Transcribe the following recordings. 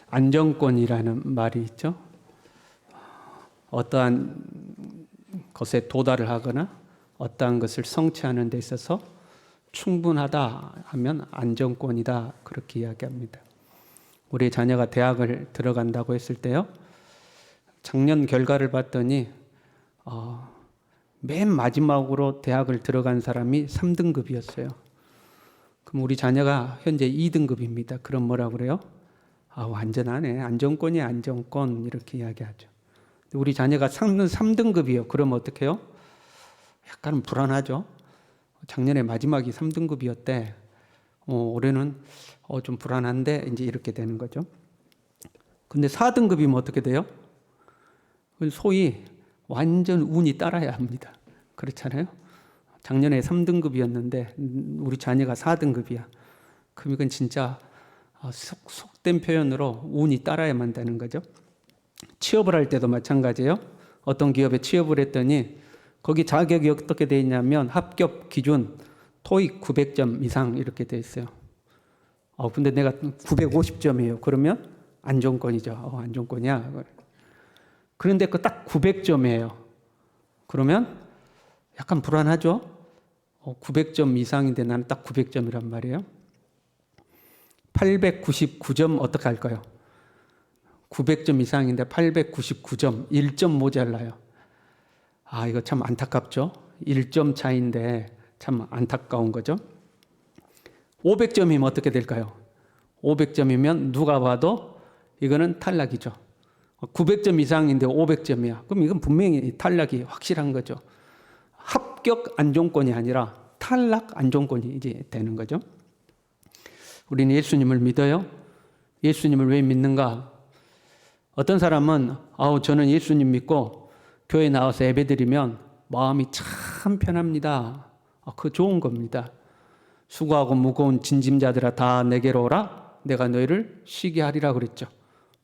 안정권이라는 말이 있죠. 어떠한 것에 도달을 하거나 어떠한 것을 성취하는 데 있어서 충분하다 하면 안정권이다, 그렇게 이야기합니다. 우리 자녀가 대학을 들어간다고 했을 때요, 작년 결과를 봤더니 맨 마지막으로 대학을 들어간 사람이 3등급이었어요. 그럼 우리 자녀가 현재 2등급입니다. 그럼 뭐라 그래요? 완전하네, 안정권이야, 안정권, 이렇게 이야기하죠. 우리 자녀가 3등급이요. 그럼 어떻게 해요? 약간 불안하죠. 작년에 마지막이 3등급이었대. 올해는 좀 불안한데, 이제 이렇게 되는 거죠. 근데 4등급이면 어떻게 돼요? 소위 완전 운이 따라야 합니다. 그렇잖아요. 작년에 3등급이었는데 우리 자녀가 4등급이야. 그럼 이건 진짜 속된 표현으로 운이 따라야만 되는 거죠. 취업을 할 때도 마찬가지예요. 어떤 기업에 취업을 했더니 거기 자격이 어떻게 되어 있냐면 합격 기준 토익 900점 이상 이렇게 되어 있어요. 근데 내가 950점이에요. 그러면 안정권이죠. 안정권이야. 그런데 그 딱 900점이에요. 그러면 약간 불안하죠. 900점 이상인데 나는 딱 900점이란 말이에요. 899점 어떻게 할까요? 900점 이상인데 899점, 1점 모자라요. 이거 참 안타깝죠. 1점 차이인데 참 안타까운 거죠. 500점이면 어떻게 될까요? 500점이면 누가 봐도 이거는 탈락이죠. 900점 이상인데 500점이야. 그럼 이건 분명히 탈락이 확실한 거죠. 합격 안정권이 아니라 탈락 안정권이 이제 되는 거죠. 우리는 예수님을 믿어요. 예수님을 왜 믿는가? 어떤 사람은 저는 예수님 믿고 교회 나와서 예배드리면 마음이 참 편합니다. 그거 좋은 겁니다. 수고하고 무거운 진짐자들아 다 내게로 오라. 내가 너희를 쉬게 하리라 그랬죠.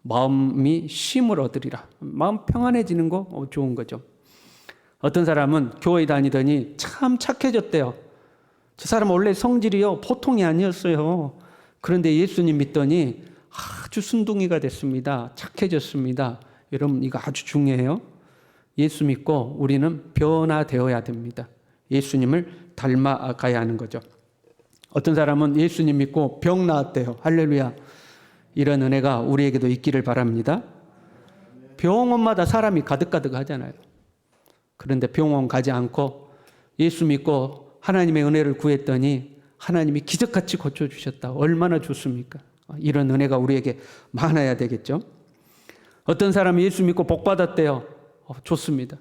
마음이 쉼을 얻으리라. 마음 평안해지는 거 좋은 거죠. 어떤 사람은 교회 다니더니 참 착해졌대요. 저 사람 원래 성질이요 보통이 아니었어요. 그런데 예수님 믿더니 아주 순둥이가 됐습니다. 착해졌습니다. 여러분, 이거 아주 중요해요. 예수 믿고 우리는 변화되어야 됩니다. 예수님을 닮아가야 하는 거죠. 어떤 사람은 예수님 믿고 병 나았대요. 할렐루야. 이런 은혜가 우리에게도 있기를 바랍니다. 병원마다 사람이 가득가득 하잖아요. 그런데 병원 가지 않고 예수 믿고 하나님의 은혜를 구했더니 하나님이 기적같이 고쳐주셨다. 얼마나 좋습니까? 이런 은혜가 우리에게 많아야 되겠죠. 어떤 사람이 예수 믿고 복 받았대요. 좋습니다.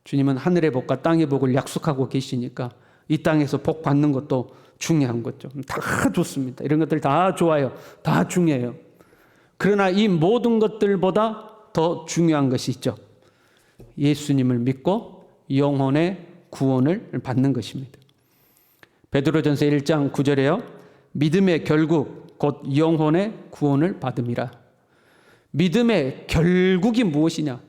주님은 하늘의 복과 땅의 복을 약속하고 계시니까 이 땅에서 복 받는 것도 중요한 거죠. 다 좋습니다. 이런 것들 다 좋아요. 다 중요해요. 그러나 이 모든 것들보다 더 중요한 것이 있죠. 예수님을 믿고 영혼의 구원을 받는 것입니다. 베드로전서 1장 9절에요. 믿음의 결국 곧 영혼의 구원을 받음이라. 믿음의 결국이 무엇이냐?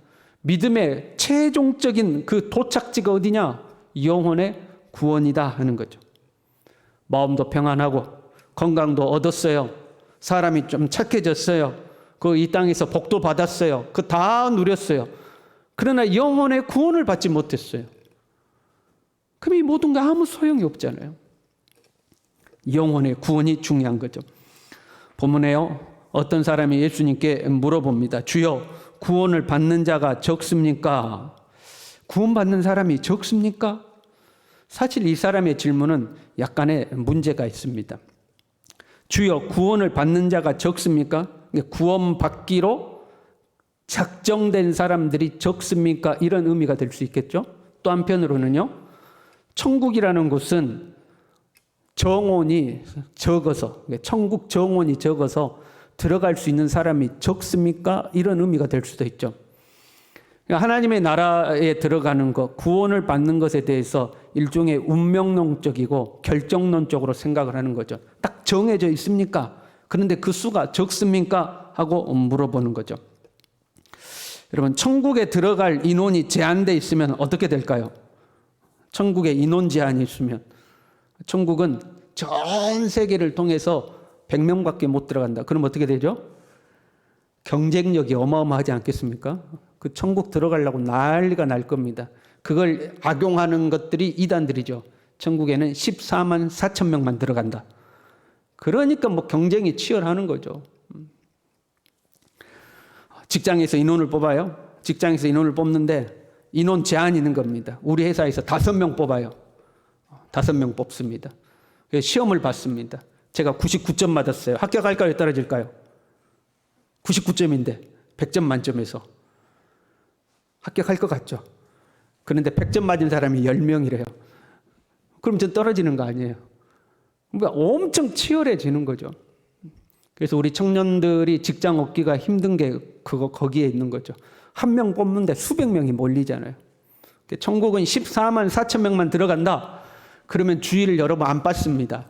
믿음의 최종적인 그 도착지가 어디냐? 영혼의 구원이다 하는 거죠. 마음도 평안하고 건강도 얻었어요. 사람이 좀 착해졌어요. 이 땅에서 복도 받았어요. 다 누렸어요. 그러나 영혼의 구원을 받지 못했어요. 그럼 이 모든 게 아무 소용이 없잖아요. 영혼의 구원이 중요한 거죠. 본문에요. 어떤 사람이 예수님께 물어봅니다. 주여, 구원을 받는 자가 적습니까? 구원받는 사람이 적습니까? 사실 이 사람의 질문은 약간의 문제가 있습니다. 주여, 구원을 받는 자가 적습니까? 구원받기로 작정된 사람들이 적습니까? 이런 의미가 될 수 있겠죠. 또 한편으로는요, 천국이라는 곳은 정원이 적어서, 천국 정원이 적어서 들어갈 수 있는 사람이 적습니까? 이런 의미가 될 수도 있죠. 하나님의 나라에 들어가는 것, 구원을 받는 것에 대해서 일종의 운명론적이고 결정론적으로 생각을 하는 거죠. 딱 정해져 있습니까? 그런데 그 수가 적습니까? 하고 물어보는 거죠. 여러분, 천국에 들어갈 인원이 제한되어 있으면 어떻게 될까요? 천국에 인원 제한이 있으면 천국은 전 세계를 통해서 100명밖에 못 들어간다. 그럼 어떻게 되죠? 경쟁력이 어마어마하지 않겠습니까? 그 천국 들어가려고 난리가 날 겁니다. 그걸 악용하는 것들이 이단들이죠. 천국에는 14만 4천 명만 들어간다. 그러니까 뭐 경쟁이 치열하는 거죠. 직장에서 인원을 뽑아요. 직장에서 인원을 뽑는데 인원 제한이 있는 겁니다. 우리 회사에서 5명 뽑아요. 5명 뽑습니다. 시험을 봤습니다. 제가 99점 맞았어요. 합격할까요? 떨어질까요? 99점인데 100점 만점에서 합격할 것 같죠? 그런데 100점 맞은 사람이 10명이래요. 그럼 전 떨어지는 거 아니에요? 그러니까 엄청 치열해지는 거죠. 그래서 우리 청년들이 직장 얻기가 힘든 게 거기에 있는 거죠. 한 명 뽑는데 수백 명이 몰리잖아요. 천국은 14만 4천 명만 들어간다. 그러면 주의를 여러분 안 받습니다.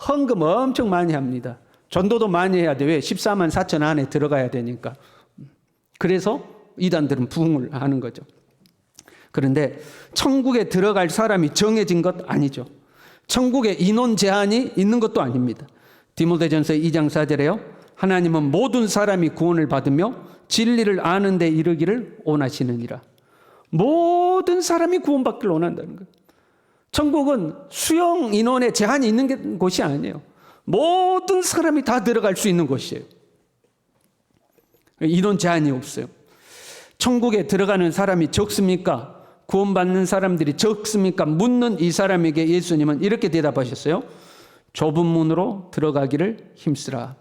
헌금 엄청 많이 합니다. 전도도 많이 해야 돼. 왜? 14만 4천 안에 들어가야 되니까. 그래서 이단들은 부흥을 하는 거죠. 그런데 천국에 들어갈 사람이 정해진 것 아니죠. 천국에 인원 제한이 있는 것도 아닙니다. 디모데전서 2장 4절에요. 하나님은 모든 사람이 구원을 받으며 진리를 아는 데 이르기를 원하시느니라. 모든 사람이 구원받기를 원한다는 거예요. 천국은 수용 인원에 제한이 있는 곳이 아니에요. 모든 사람이 다 들어갈 수 있는 곳이에요. 인원 제한이 없어요. 천국에 들어가는 사람이 적습니까? 구원받는 사람들이 적습니까? 묻는 이 사람에게 예수님은 이렇게 대답하셨어요. 좁은 문으로 들어가기를 힘쓰라.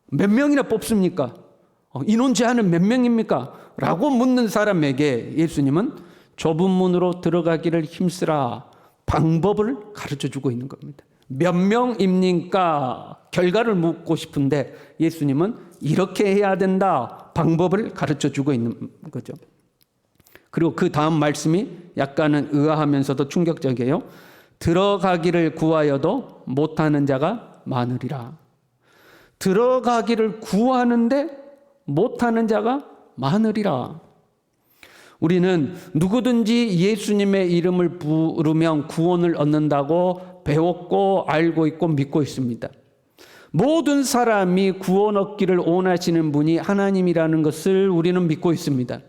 몇 명이나 뽑습니까? 인원 제한은 몇 명입니까? 라고 묻는 사람에게 예수님은 좁은 문으로 들어가기를 힘쓰라. 방법을 가르쳐 주고 있는 겁니다. 몇 명입니까? 결과를 묻고 싶은데 예수님은 이렇게 해야 된다. 방법을 가르쳐 주고 있는 거죠. 그리고 그 다음 말씀이 약간은 의아하면서도 충격적이에요. 들어가기를 구하여도 못하는 자가 많으리라. 들어가기를 구하는데 못하는 자가 많으리라. 우리는 누구든지 예수님의 이름을 부르면 구원을 얻는다고 배웠고 알고 있고 믿고 있습니다. 모든 사람이 구원 얻기를 원하시는 분이 하나님이라는 것을 우리는 믿고 있습니다.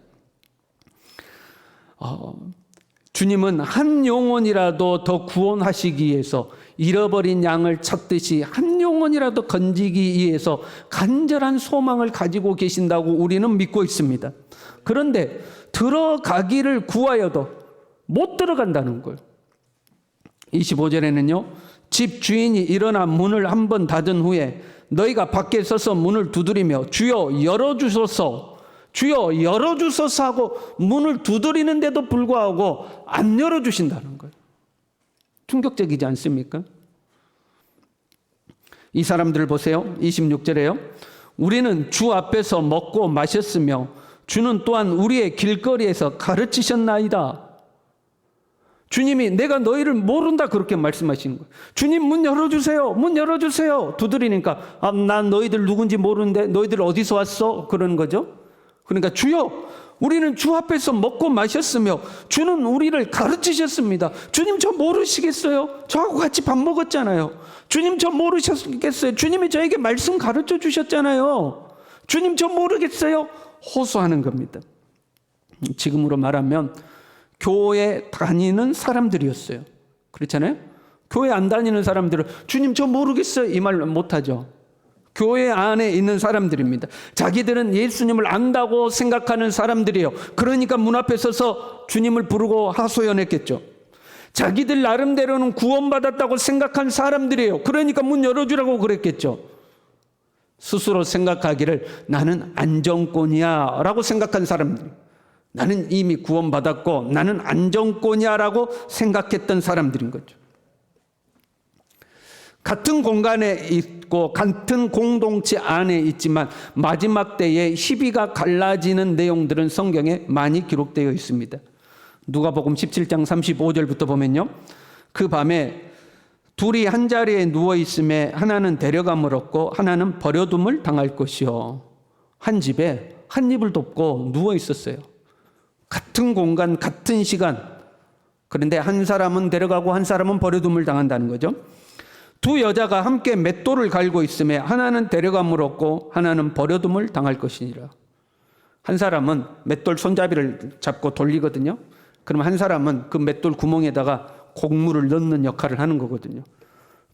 주님은 한 영혼이라도 더 구원하시기 위해서 잃어버린 양을 찾듯이 한 영혼이라도 건지기 위해서 간절한 소망을 가지고 계신다고 우리는 믿고 있습니다. 그런데 들어가기를 구하여도 못 들어간다는 거예요. 25절에는요. 집 주인이 일어나 문을 한 번 닫은 후에 너희가 밖에 서서 문을 두드리며 주여 열어주소서 주여 열어주소서 하고 문을 두드리는데도 불구하고 안 열어주신다는 거예요. 충격적이지 않습니까? 이 사람들을 보세요. 26절에요. 우리는 주 앞에서 먹고 마셨으며 주는 또한 우리의 길거리에서 가르치셨나이다. 주님이 내가 너희를 모른다 그렇게 말씀하시는 거예요. 주님 문 열어주세요. 문 열어주세요. 두드리니까 난 너희들 누군지 모르는데 너희들 어디서 왔어? 그러는 거죠. 그러니까 주여 우리는 주 앞에서 먹고 마셨으며 주는 우리를 가르치셨습니다. 주님 저 모르시겠어요? 저하고 같이 밥 먹었잖아요. 주님 저 모르셨겠어요? 주님이 저에게 말씀 가르쳐 주셨잖아요. 주님 저 모르겠어요? 호소하는 겁니다. 지금으로 말하면 교회 다니는 사람들이었어요. 그렇잖아요? 교회 안 다니는 사람들은 주님 저 모르겠어요 이 말 못하죠. 교회 안에 있는 사람들입니다. 자기들은 예수님을 안다고 생각하는 사람들이에요. 그러니까 문 앞에 서서 주님을 부르고 하소연했겠죠. 자기들 나름대로는 구원받았다고 생각한 사람들이에요. 그러니까 문 열어주라고 그랬겠죠. 스스로 생각하기를 나는 안정권이야 라고 생각한 사람들, 나는 이미 구원받았고 나는 안정권이야 라고 생각했던 사람들인 거죠. 같은 공간에 있고 같은 공동체 안에 있지만 마지막 때에 희비가 갈라지는 내용들은 성경에 많이 기록되어 있습니다. 누가복음 17장 35절부터 보면요. 그 밤에 둘이 한 자리에 누워 있음에 하나는 데려감을 얻고 하나는 버려둠을 당할 것이요. 한 집에 한 입을 덮고 누워 있었어요. 같은 공간, 같은 시간. 그런데 한 사람은 데려가고 한 사람은 버려둠을 당한다는 거죠. 두 여자가 함께 맷돌을 갈고 있음에 하나는 데려감을 얻고 하나는 버려둠을 당할 것이니라. 한 사람은 맷돌 손잡이를 잡고 돌리거든요. 그러면 한 사람은 그 맷돌 구멍에다가 곡물을 넣는 역할을 하는 거거든요.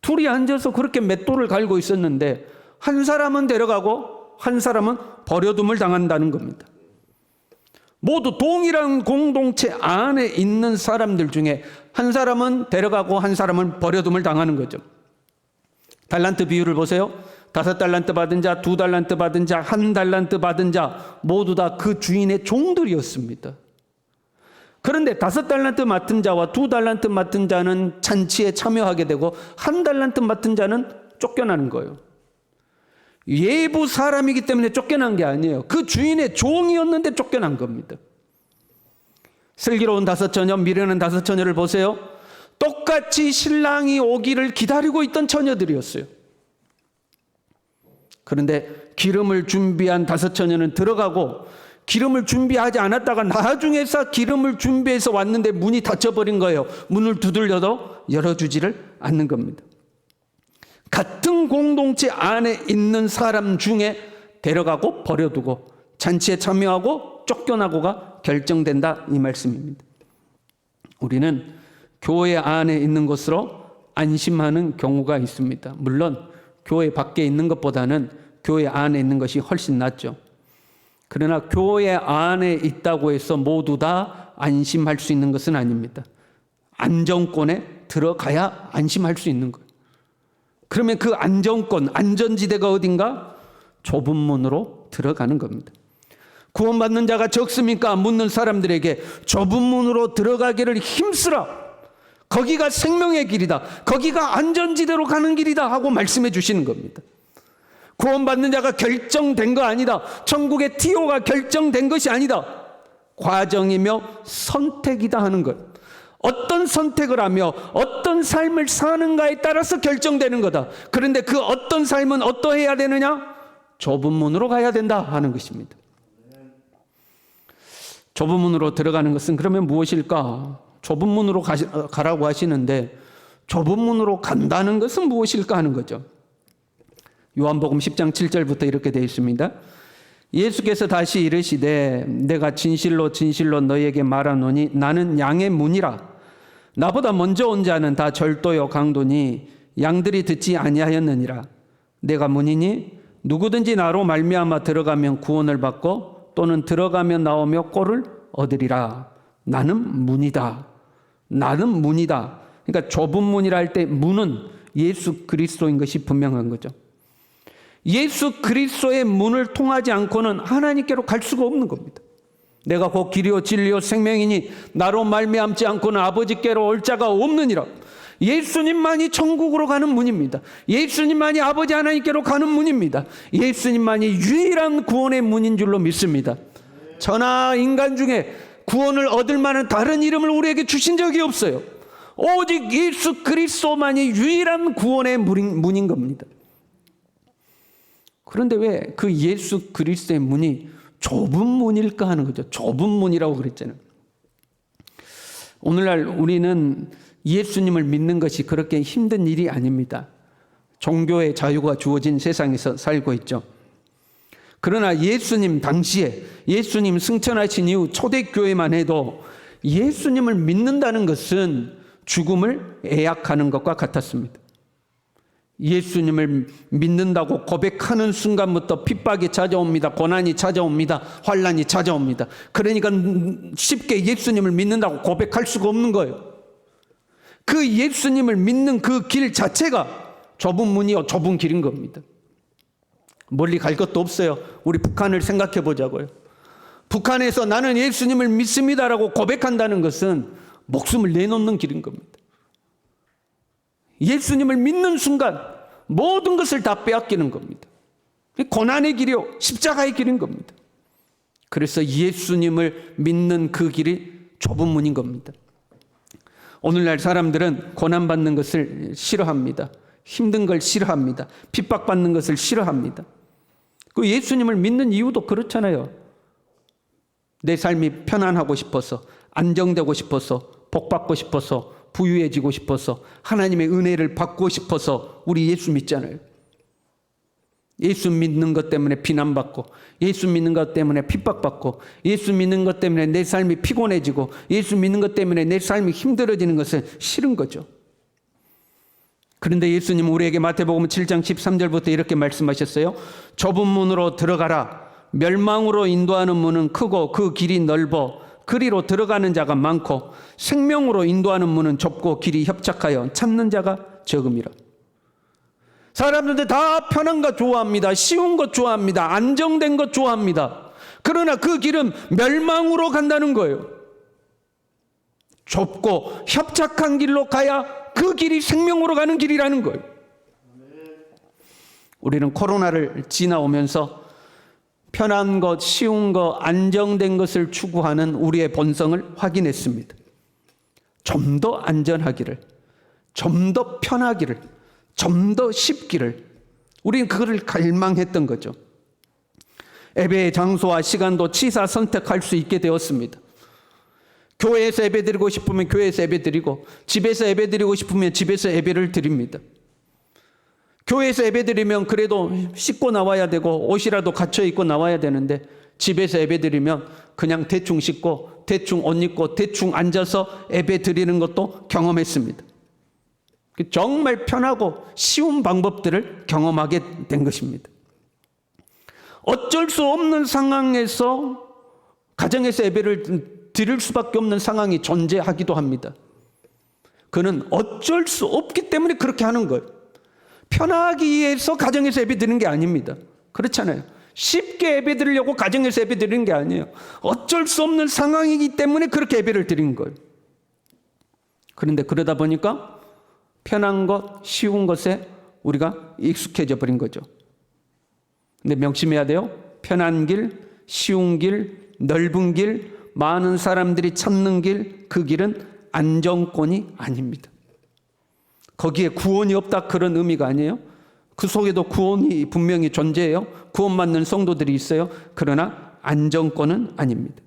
둘이 앉아서 그렇게 맷돌을 갈고 있었는데 한 사람은 데려가고 한 사람은 버려둠을 당한다는 겁니다. 모두 동일한 공동체 안에 있는 사람들 중에 한 사람은 데려가고 한 사람은 버려둠을 당하는 거죠. 달란트 비유를 보세요. 5달란트 받은 자, 2달란트 받은 자, 1달란트 받은 자 모두 다 그 주인의 종들이었습니다. 그런데 5달란트 맡은 자와 2달란트 맡은 자는 잔치에 참여하게 되고 1달란트 맡은 자는 쫓겨나는 거예요. 외부 사람이기 때문에 쫓겨난 게 아니에요. 그 주인의 종이었는데 쫓겨난 겁니다. 슬기로운 5처녀, 미련한 5처녀를 보세요. 똑같이 신랑이 오기를 기다리고 있던 처녀들이었어요. 그런데 기름을 준비한 5처녀는 들어가고 기름을 준비하지 않았다가 나중에서 기름을 준비해서 왔는데 문이 닫혀버린 거예요. 문을 두들려도 열어주지를 않는 겁니다. 같은 공동체 안에 있는 사람 중에 데려가고 버려두고 잔치에 참여하고 쫓겨나고가 결정된다 이 말씀입니다. 우리는 교회 안에 있는 것으로 안심하는 경우가 있습니다. 물론 교회 밖에 있는 것보다는 교회 안에 있는 것이 훨씬 낫죠. 그러나 교회 안에 있다고 해서 모두 다 안심할 수 있는 것은 아닙니다. 안정권에 들어가야 안심할 수 있는 거예요. 그러면 그 안정권, 안전지대가 어딘가? 좁은 문으로 들어가는 겁니다. 구원받는 자가 적습니까? 묻는 사람들에게 좁은 문으로 들어가기를 힘쓰라. 거기가 생명의 길이다. 거기가 안전지대로 가는 길이다 하고 말씀해 주시는 겁니다. 구원받는 자가 결정된 거 아니다. 천국의 TO가 결정된 것이 아니다. 과정이며 선택이다 하는 것. 어떤 선택을 하며 어떤 삶을 사는가에 따라서 결정되는 거다. 그런데 그 어떤 삶은 어떠해야 되느냐? 좁은 문으로 가야 된다 하는 것입니다. 좁은 문으로 들어가는 것은 그러면 무엇일까? 좁은 문으로 가라고 하시는데 좁은 문으로 간다는 것은 무엇일까 하는 거죠. 요한복음 10장 7절부터 이렇게 되어 있습니다. 예수께서 다시 이르시되 내가 진실로 진실로 너희에게 말하노니 나는 양의 문이라. 나보다 먼저 온 자는 다 절도요 강도니 양들이 듣지 아니하였느니라. 내가 문이니 누구든지 나로 말미암아 들어가면 구원을 받고 또는 들어가면 나오며 꼴을 얻으리라. 나는 문이다. 나는 문이다. 그러니까 좁은 문이라 할 때 문은 예수 그리스도인 것이 분명한 거죠. 예수 그리스도의 문을 통하지 않고는 하나님께로 갈 수가 없는 겁니다. 내가 곧 길이요 진리요 생명이니 나로 말미암지 않고는 아버지께로 올 자가 없느니라. 예수님만이 천국으로 가는 문입니다. 예수님만이 아버지 하나님께로 가는 문입니다. 예수님만이 유일한 구원의 문인 줄로 믿습니다. 천하 인간 중에 구원을 얻을 만한 다른 이름을 우리에게 주신 적이 없어요. 오직 예수 그리스도만이 유일한 구원의 문인 겁니다. 그런데 왜 그 예수 그리스도의 문이 좁은 문일까 하는 거죠. 좁은 문이라고 그랬잖아요. 오늘날 우리는 예수님을 믿는 것이 그렇게 힘든 일이 아닙니다. 종교의 자유가 주어진 세상에서 살고 있죠. 그러나 예수님 당시에 예수님 승천하신 이후 초대교회만 해도 예수님을 믿는다는 것은 죽음을 애약하는 것과 같았습니다. 예수님을 믿는다고 고백하는 순간부터 핍박이 찾아옵니다. 고난이 찾아옵니다. 환난이 찾아옵니다. 그러니까 쉽게 예수님을 믿는다고 고백할 수가 없는 거예요. 그 예수님을 믿는 그 길 자체가 좁은 문이요 좁은 길인 겁니다. 멀리 갈 것도 없어요. 우리 북한을 생각해 보자고요. 북한에서 나는 예수님을 믿습니다라고 고백한다는 것은 목숨을 내놓는 길인 겁니다. 예수님을 믿는 순간 모든 것을 다 빼앗기는 겁니다. 고난의 길이요 십자가의 길인 겁니다. 그래서 예수님을 믿는 그 길이 좁은 문인 겁니다. 오늘날 사람들은 고난받는 것을 싫어합니다. 힘든 걸 싫어합니다. 핍박받는 것을 싫어합니다. 그 예수님을 믿는 이유도 그렇잖아요. 내 삶이 편안하고 싶어서, 안정되고 싶어서, 복받고 싶어서, 부유해지고 싶어서, 하나님의 은혜를 받고 싶어서 우리 예수 믿잖아요. 예수 믿는 것 때문에 비난받고, 예수 믿는 것 때문에 핍박받고, 예수 믿는 것 때문에 내 삶이 피곤해지고, 예수 믿는 것 때문에 내 삶이 힘들어지는 것은 싫은 거죠. 그런데 예수님은 우리에게 마태복음 7장 13절부터 이렇게 말씀하셨어요. 좁은 문으로 들어가라. 멸망으로 인도하는 문은 크고 그 길이 넓어 그리로 들어가는 자가 많고, 생명으로 인도하는 문은 좁고 길이 협착하여 찾는 자가 적음이라. 사람들은 다 편한 것 좋아합니다. 쉬운 것 좋아합니다. 안정된 것 좋아합니다. 그러나 그 길은 멸망으로 간다는 거예요. 좁고 협착한 길로 가야 그 길이 생명으로 가는 길이라는 거예요. 우리는 코로나를 지나오면서 편한 것, 쉬운 것, 안정된 것을 추구하는 우리의 본성을 확인했습니다. 좀 더 안전하기를, 좀 더 편하기를, 좀 더 쉽기를, 우리는 그거를 갈망했던 거죠. 예배의 장소와 시간도 취사 선택할 수 있게 되었습니다. 교회에서 예배 드리고 싶으면 교회에서 예배 드리고, 집에서 예배 드리고 싶으면 집에서 예배를 드립니다. 교회에서 예배 드리면 그래도 씻고 나와야 되고 옷이라도 갖춰 입고 나와야 되는데, 집에서 예배 드리면 그냥 대충 씻고 대충 옷 입고 대충 앉아서 예배 드리는 것도 경험했습니다. 정말 편하고 쉬운 방법들을 경험하게 된 것입니다. 어쩔 수 없는 상황에서 가정에서 예배를 드릴 수밖에 없는 상황이 존재하기도 합니다. 그는 어쩔 수 없기 때문에 그렇게 하는 거예요. 편하기 위해서 가정에서 예배 드리는 게 아닙니다. 그렇잖아요. 쉽게 예배 드리려고 가정에서 예배 드리는 게 아니에요. 어쩔 수 없는 상황이기 때문에 그렇게 예배를 드리는 거예요. 그런데 그러다 보니까 편한 것, 쉬운 것에 우리가 익숙해져 버린 거죠. 근데 명심해야 돼요. 편한 길, 쉬운 길, 넓은 길, 많은 사람들이 찾는 길, 그 길은 안정권이 아닙니다. 거기에 구원이 없다, 그런 의미가 아니에요. 그 속에도 구원이 분명히 존재해요. 구원받는 성도들이 있어요. 그러나 안정권은 아닙니다.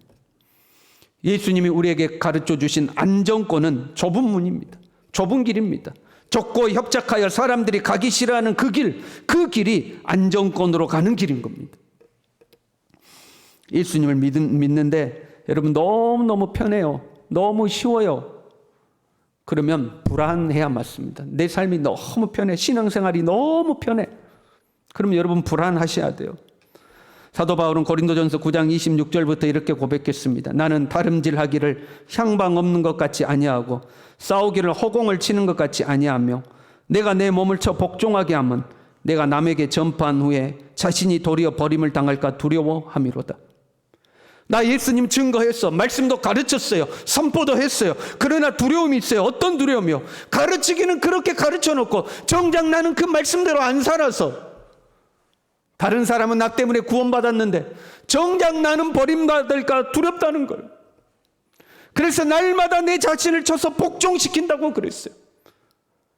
예수님이 우리에게 가르쳐 주신 안정권은 좁은 문입니다. 좁은 길입니다. 좁고 협착하여 사람들이 가기 싫어하는 그 길, 그 길이 안정권으로 가는 길인 겁니다. 예수님을 믿는데 여러분 너무너무 편해요. 너무 쉬워요. 그러면 불안해야 맞습니다. 내 삶이 너무 편해. 신앙생활이 너무 편해. 그러면 여러분 불안하셔야 돼요. 사도 바울은 고린도전서 9장 26절부터 이렇게 고백했습니다. 나는 다름질하기를 향방 없는 것 같이 아니하고 싸우기를 허공을 치는 것 같이 아니하며 내가 내 몸을 쳐 복종하게 하면 내가 남에게 전파한 후에 자신이 도리어 버림을 당할까 두려워함이로다. 나 예수님 증거했어. 말씀도 가르쳤어요. 선포도 했어요. 그러나 두려움이 있어요. 어떤 두려움이요? 가르치기는 그렇게 가르쳐놓고 정작 나는 그 말씀대로 안 살아서, 다른 사람은 나 때문에 구원받았는데 정작 나는 버림받을까 두렵다는 걸. 그래서 날마다 내 자신을 쳐서 복종시킨다고 그랬어요.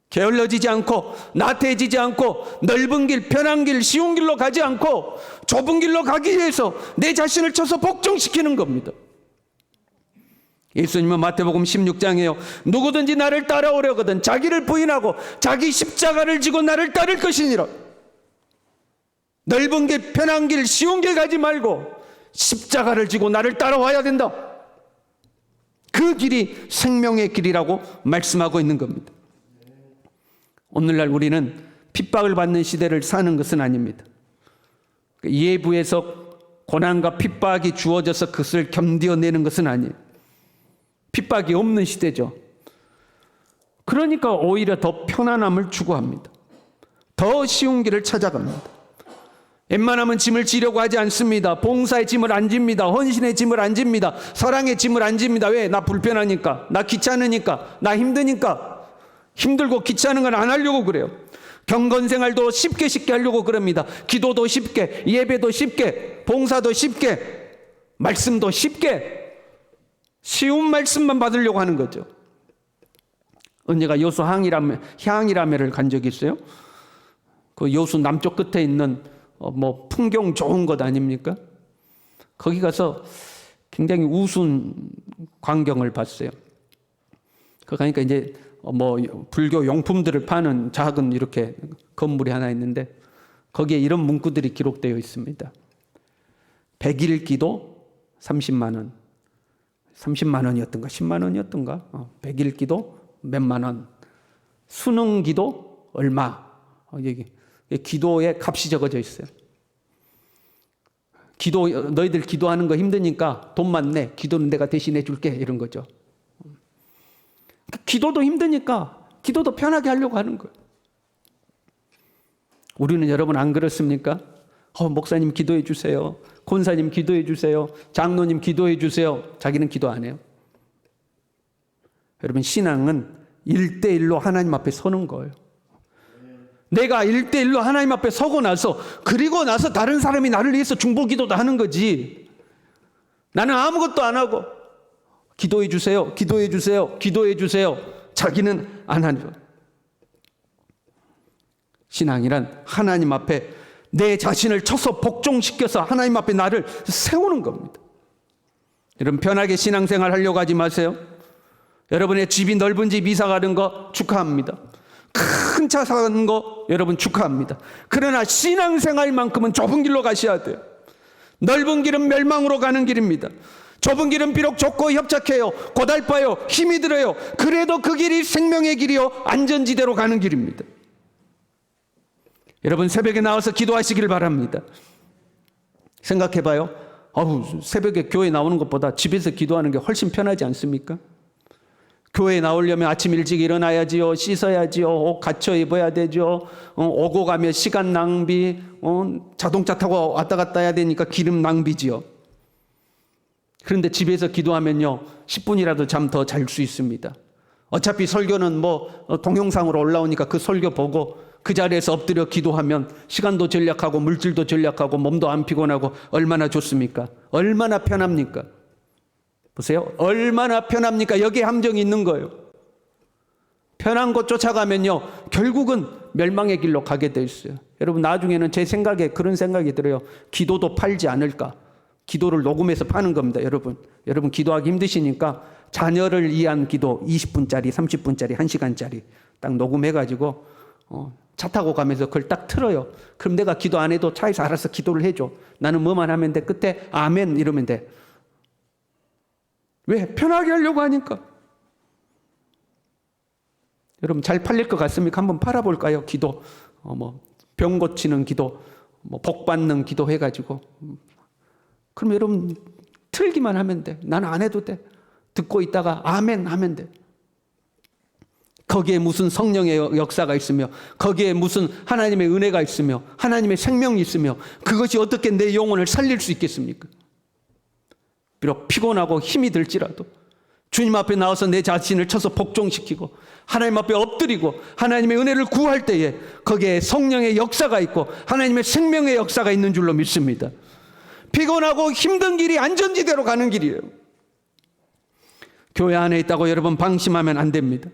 게을러지지 않고 나태해지지 않고 넓은 길, 편한 길, 쉬운 길로 가지 않고 좁은 길로 가기 위해서 내 자신을 쳐서 복종시키는 겁니다. 예수님은 마태복음 16장에요. 누구든지 나를 따라오려거든 자기를 부인하고 자기 십자가를 지고 나를 따를 것이니라. 넓은 길, 편한 길, 쉬운 길 가지 말고 십자가를 지고 나를 따라와야 된다. 그 길이 생명의 길이라고 말씀하고 있는 겁니다. 오늘날 우리는 핍박을 받는 시대를 사는 것은 아닙니다. 예부에서 고난과 핍박이 주어져서 그것을 견뎌내는 것은 아니에요. 핍박이 없는 시대죠. 그러니까 오히려 더 편안함을 추구합니다. 더 쉬운 길을 찾아갑니다. 웬만하면 짐을 지려고 하지 않습니다. 봉사의 짐을 안 집니다. 헌신의 짐을 안 집니다. 사랑의 짐을 안 집니다. 왜? 나 불편하니까, 나 귀찮으니까, 나 힘드니까. 힘들고 귀찮은 건 안 하려고 그래요. 경건생활도 쉽게 하려고 그럽니다. 기도도 쉽게, 예배도 쉽게, 봉사도 쉽게, 말씀도 쉽게, 쉬운 말씀만 받으려고 하는 거죠. 언제가 여수 향이라매를 간 적이 있어요? 그 여수 남쪽 끝에 있는 풍경 좋은 곳 아닙니까? 거기 가서 굉장히 우스운 광경을 봤어요. 그 가니까 이제 뭐 불교 용품들을 파는 작은 이렇게 건물이 하나 있는데 거기에 이런 문구들이 기록되어 있습니다. 100일 기도 30만 원. 30만 원이었던가 10만 원이었던가 100일 기도 몇만 원. 수능 기도 얼마. 여기 기도의 값이 적어져 있어요. 너희들 기도하는 거 힘드니까 돈만 내. 기도는 내가 대신해 줄게. 이런 거죠. 기도도 힘드니까 기도도 편하게 하려고 하는 거예요. 우리는 여러분 안 그렇습니까? 목사님 기도해 주세요. 권사님 기도해 주세요. 장로님 기도해 주세요. 자기는 기도 안 해요. 여러분 신앙은 1대1로 하나님 앞에 서는 거예요. 내가 1대1로 하나님 앞에 서고 나서 그리고 나서 다른 사람이 나를 위해서 중보기도도 하는 거지. 나는 아무것도 안 하고 기도해 주세요. 기도해 주세요. 기도해 주세요. 자기는 안 하죠. 신앙이란 하나님 앞에 내 자신을 쳐서 복종시켜서 하나님 앞에 나를 세우는 겁니다. 여러분 편하게 신앙생활 하려고 하지 마세요. 여러분의 집이 넓은 집 이사 가는 거 축하합니다. 큰 차 사는 거 여러분 축하합니다. 그러나 신앙생활만큼은 좁은 길로 가셔야 돼요. 넓은 길은 멸망으로 가는 길입니다. 좁은 길은 비록 좁고 협착해요. 고달파요. 힘이 들어요. 그래도 그 길이 생명의 길이요. 안전지대로 가는 길입니다. 여러분 새벽에 나와서 기도하시길 바랍니다. 생각해봐요. 새벽에 교회 나오는 것보다 집에서 기도하는 게 훨씬 편하지 않습니까? 교회에 나오려면 아침 일찍 일어나야지요. 씻어야지요. 옷 갖춰 입어야 되죠. 오고 가면 시간 낭비. 자동차 타고 왔다 갔다 해야 되니까 기름 낭비지요. 그런데 집에서 기도하면요 10분이라도 잠 더 잘 수 있습니다. 어차피 설교는 동영상으로 올라오니까 그 설교 보고 그 자리에서 엎드려 기도하면 시간도 절약하고 물질도 절약하고 몸도 안 피곤하고 얼마나 좋습니까? 얼마나 편합니까? 보세요. 얼마나 편합니까? 여기에 함정이 있는 거예요. 편한 곳 쫓아가면요 결국은 멸망의 길로 가게 돼 있어요. 여러분 나중에는 제 생각에 그런 생각이 들어요. 기도도 팔지 않을까? 기도를 녹음해서 파는 겁니다. 여러분 기도하기 힘드시니까 자녀를 위한 기도 20분짜리 30분짜리 1시간짜리 딱 녹음해가지고 차 타고 가면서 그걸 딱 틀어요. 그럼 내가 기도 안 해도 차에서 알아서 기도를 해줘. 나는 뭐만 하면 돼. 끝에 아멘 이러면 돼. 왜? 편하게 하려고 하니까. 여러분 잘 팔릴 것 같습니까? 한번 팔아볼까요? 기도 병 고치는 기도 복 받는 기도 해가지고 그럼 여러분 틀기만 하면 돼. 나는 안 해도 돼. 듣고 있다가 아멘 하면 돼. 거기에 무슨 성령의 역사가 있으며 거기에 무슨 하나님의 은혜가 있으며 하나님의 생명이 있으며 그것이 어떻게 내 영혼을 살릴 수 있겠습니까? 비록 피곤하고 힘이 들지라도 주님 앞에 나와서 내 자신을 쳐서 복종시키고 하나님 앞에 엎드리고 하나님의 은혜를 구할 때에 거기에 성령의 역사가 있고 하나님의 생명의 역사가 있는 줄로 믿습니다. 피곤하고 힘든 길이 안전지대로 가는 길이에요. 교회 안에 있다고 여러분 방심하면 안 됩니다.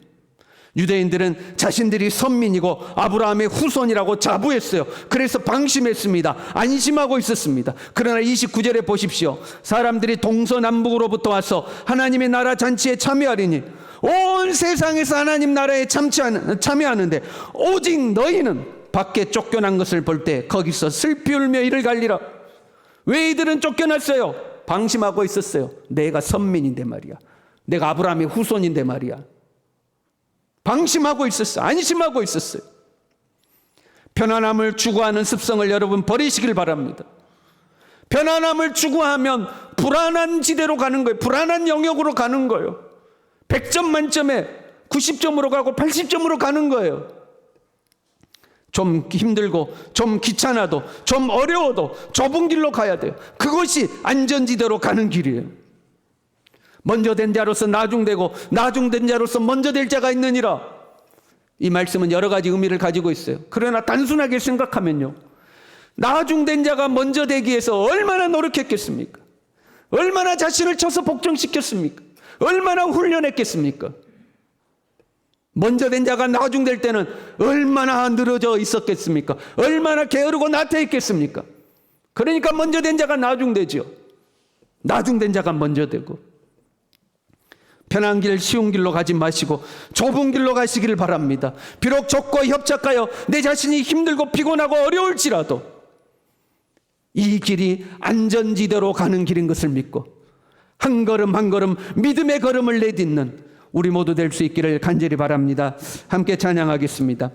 유대인들은 자신들이 선민이고 아브라함의 후손이라고 자부했어요. 그래서 방심했습니다. 안심하고 있었습니다. 그러나 29절에 보십시오. 사람들이 동서남북으로부터 와서 하나님의 나라 잔치에 참여하리니 온 세상에서 하나님 나라에 참여하는데 오직 너희는 밖에 쫓겨난 것을 볼 때 거기서 슬피 울며 이를 갈리라. 왜 이들은 쫓겨났어요? 방심하고 있었어요. 내가 선민인데 말이야. 내가 아브라함의 후손인데 말이야. 방심하고 있었어요. 안심하고 있었어요. 편안함을 추구하는 습성을 여러분 버리시길 바랍니다. 편안함을 추구하면 불안한 지대로 가는 거예요. 불안한 영역으로 가는 거예요. 100점 만점에 90점으로 가고 80점으로 가는 거예요. 좀 힘들고 좀 귀찮아도 좀 어려워도 좁은 길로 가야 돼요. 그것이 안전지대로 가는 길이에요. 먼저 된 자로서 나중되고 나중된 자로서 먼저 될 자가 있느니라. 이 말씀은 여러 가지 의미를 가지고 있어요. 그러나 단순하게 생각하면요 나중된 자가 먼저 되기 위해서 얼마나 노력했겠습니까? 얼마나 자신을 쳐서 복종시켰습니까? 얼마나 훈련했겠습니까? 먼저 된 자가 나중될 때는 얼마나 늘어져 있었겠습니까? 얼마나 게으르고 나태했겠습니까? 그러니까 먼저 된 자가 나중되지요. 나중된 자가 먼저 되고 편한 길, 쉬운 길로 가지 마시고 좁은 길로 가시기를 바랍니다. 비록 좁고 협착하여 내 자신이 힘들고 피곤하고 어려울지라도 이 길이 안전지대로 가는 길인 것을 믿고 한 걸음 한 걸음 믿음의 걸음을 내딛는 우리 모두 될 수 있기를 간절히 바랍니다. 함께 찬양하겠습니다.